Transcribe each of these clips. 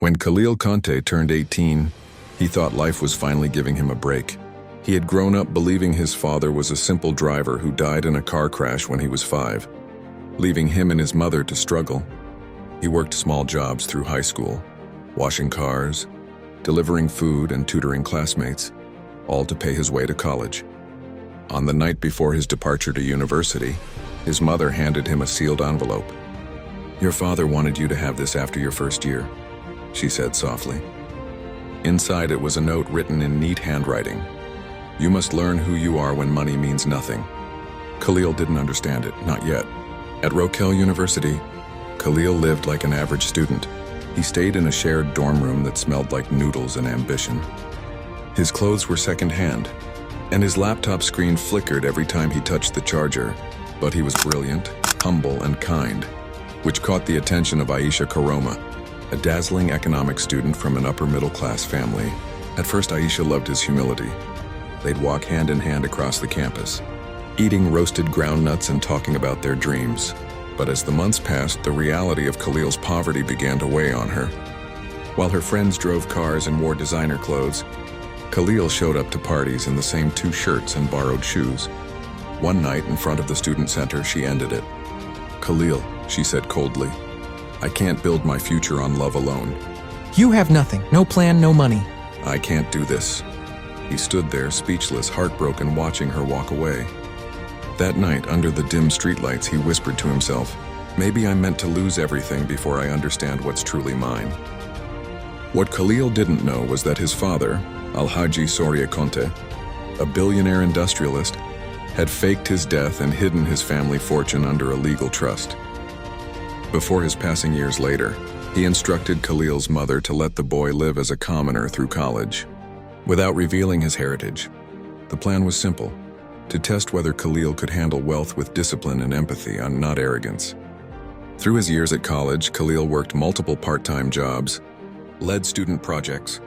When Khalil Conteh turned 18, he thought life was finally giving him a break. He had grown up believing his father was a simple driver who died in a car crash when he was 5, leaving him and his mother to struggle. He worked small jobs through high school, washing cars, delivering food and tutoring classmates, all to pay his way to college. On the night before his departure to university, his mother handed him a sealed envelope. "Your father wanted you to have this after your first year," she said softly. Inside it was a note written in neat handwriting. "You must learn who you are when money means nothing." Khalil didn't understand it, not yet. At Roquel University, Khalil lived like an average student. He stayed in a shared dorm room that smelled like noodles and ambition. His clothes were secondhand, and his laptop screen flickered every time he touched the charger. But he was brilliant, humble, and kind, which caught the attention of Aisha Karoma, a dazzling economics student from an upper-middle-class family. At first, Aisha loved his humility. They'd walk hand in hand across the campus, eating roasted groundnuts and talking about their dreams. But as the months passed, the reality of Khalil's poverty began to weigh on her. While her friends drove cars and wore designer clothes, Khalil showed up to parties in the same 2 shirts and borrowed shoes. One night, in front of the student center, she ended it. "Khalil," she said coldly, "I can't build my future on love alone. You have nothing, no plan, no money." I can't do this." He stood there, speechless, heartbroken, watching her walk away. That night, under the dim streetlights, he whispered to himself, "Maybe I'm meant to lose everything before I understand what's truly mine." What Khalil didn't know was that his father, Alhaji Soria Conteh, a billionaire industrialist, had faked his death and hidden his family fortune under a legal trust. Before his passing years later, he instructed Khalil's mother to let the boy live as a commoner through college, without revealing his heritage. The plan was simple: to test whether Khalil could handle wealth with discipline and empathy, and not arrogance. Through his years at college, Khalil worked multiple part-time jobs, led student projects,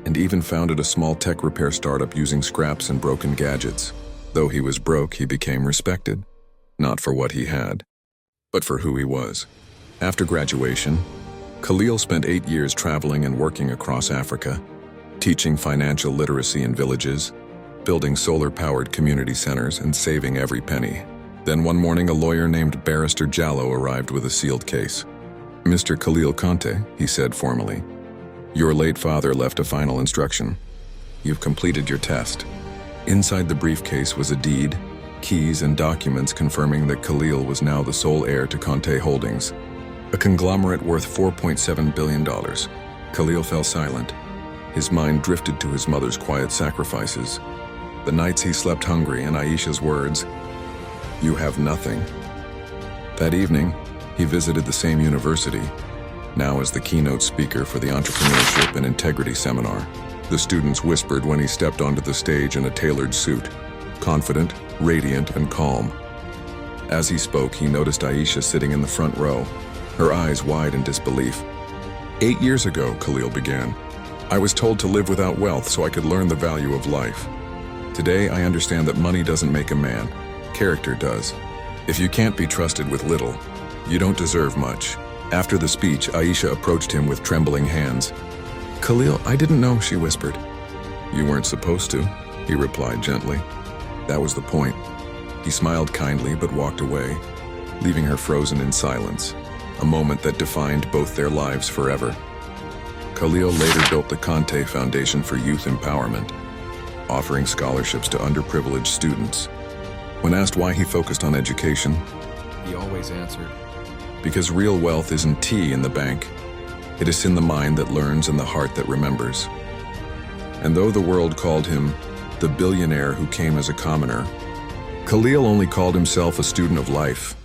and even founded a small tech repair startup using scraps and broken gadgets. Though he was broke, he became respected, not for what he had, but for who he was. After graduation, Khalil spent 8 years traveling and working across Africa, teaching financial literacy in villages, building solar-powered community centers, and saving every penny. Then one morning, a lawyer named Barrister Jallo arrived with a sealed case. "Mr. Khalil Conteh," he said formally, "your late father left a final instruction. You've completed your test." Inside the briefcase was a deed, keys, and documents confirming that Khalil was now the sole heir to Conteh Holdings, a conglomerate worth $4.7 billion. Khalil fell silent. His mind drifted to his mother's quiet sacrifices, the nights he slept hungry, and Aisha's words, "You have nothing." That evening, he visited the same university, now as the keynote speaker for the Entrepreneurship and Integrity Seminar. The students whispered when he stepped onto the stage in a tailored suit, confident, radiant, and calm. As he spoke, he noticed Aisha sitting in the front row, her eyes wide in disbelief. "8 years ago," Khalil began, "I was told to live without wealth so I could learn the value of life. Today, I understand that money doesn't make a man. Character does. If you can't be trusted with little, you don't deserve much." After the speech, Aisha approached him with trembling hands. "Khalil, I didn't know," she whispered. "You weren't supposed to," he replied gently. That was the point. He smiled kindly but walked away, leaving her frozen in silence, a moment that defined both their lives forever. Khalil later built the Conteh Foundation for Youth Empowerment, offering scholarships to underprivileged students. When asked why he focused on education, he always answered, "Because real wealth isn't tea in the bank. It is in the mind that learns and the heart that remembers." And though the world called him the billionaire who came as a commoner, Khalil only called himself a student of life.